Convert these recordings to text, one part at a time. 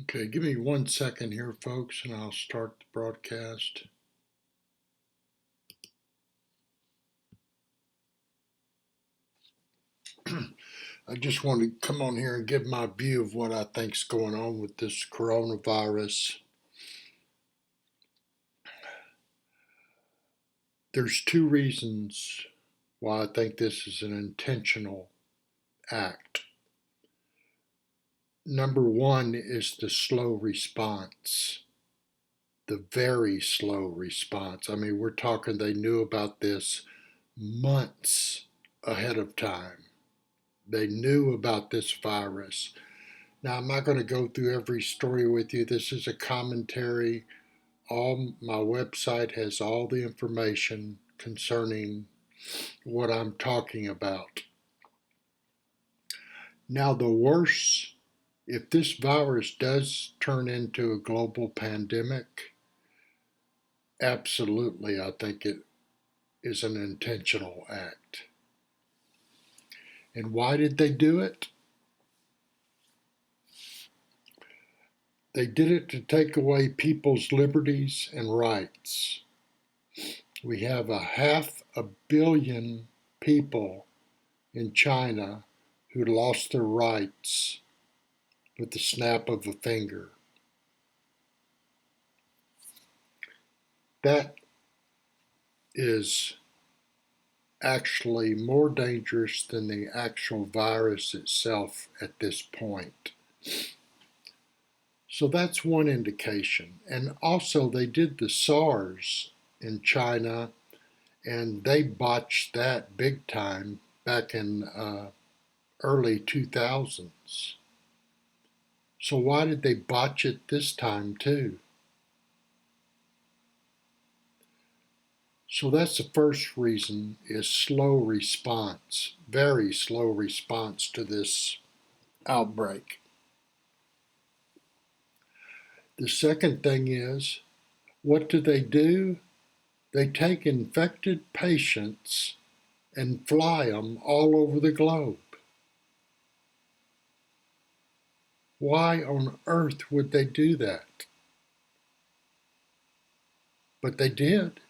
Okay, give me 1 second here, folks, and I'll start the broadcast. I just want to come on here and give my view of what I think's going on with this coronavirus. There's two reasons why I think this is an intentional act. Number one is the slow response, the very slow response. I mean, we're talking they knew about this months ahead of time. They knew about this virus. Now, I'm not going to go through every story with you. This is a commentary. All my website has all the information concerning what I'm talking about. Now, the worse, if this virus does turn into a global pandemic, absolutely, I think it is an intentional act. And why did they do it? They did it to take away people's liberties and rights. We have 500 million people in China who lost their rights with the snap of a finger. That is actually more dangerous than the actual virus itself at this point. So that's one indication. And also, they did the SARS in China, and they botched that big time back in early 2000s. So why did they botch it this time too? So that's the first reason, is slow response, very slow response to this outbreak. The second thing is, what do? They take infected patients and fly them all over the globe. Why on earth would they do that? But they did.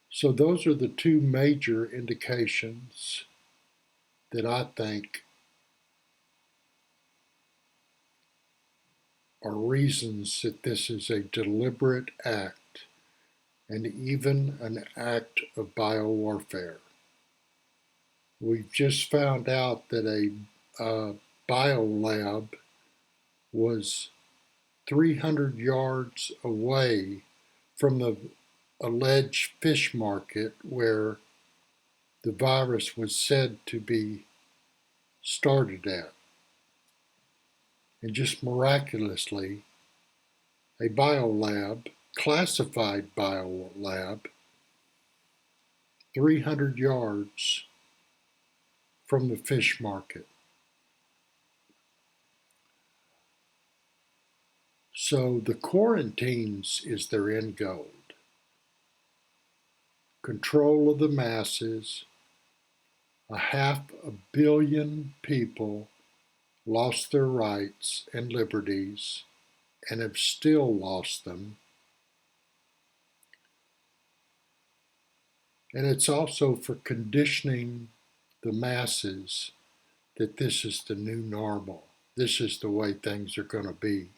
So those are the two major indications that I think are reasons that this is a deliberate act and even an act of biowarfare. We've just found out that a biolab was 300 yards away from the alleged fish market where the virus was said to be started at. And just miraculously, a biolab, classified biolab, 300 yards from the fish market. So the quarantines is their end goal. Control of the masses. 500 million people lost their rights and liberties and have still lost them. And it's also for conditioning the masses that this is the new normal. This is the way things are going to be.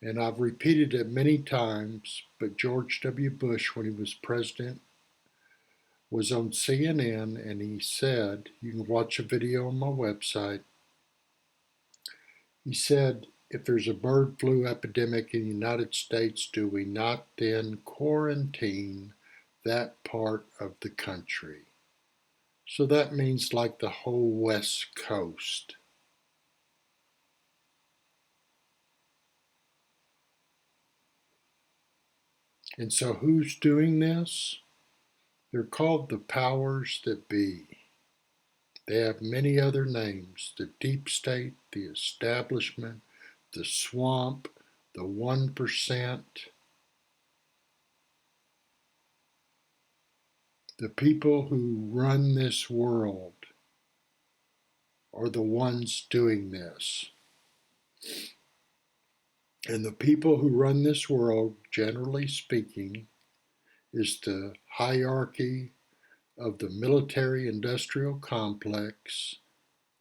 And I've repeated it many times, but George W. Bush, when he was president, was on CNN and he said, you can watch a video on my website, he said, if there's a bird flu epidemic in the United States, do we not then quarantine that part of the country? So that means like the whole West Coast. And so who's doing this? They're called the powers that be. They have many other names: the deep state, the establishment, the swamp, the 1%. The people who run this world are the ones doing this. And the people who run this world, generally speaking, is the hierarchy of the military industrial complex,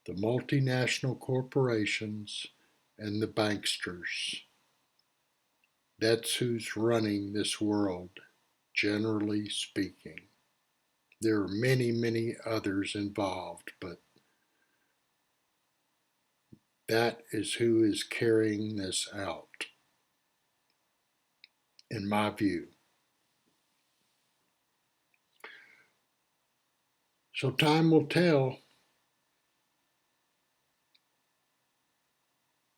the multinational corporations, and the banksters. That's who's running this world, generally speaking. There are many, many others involved, but that is who is carrying this out, in my view. So time will tell.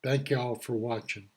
Thank y'all for watching.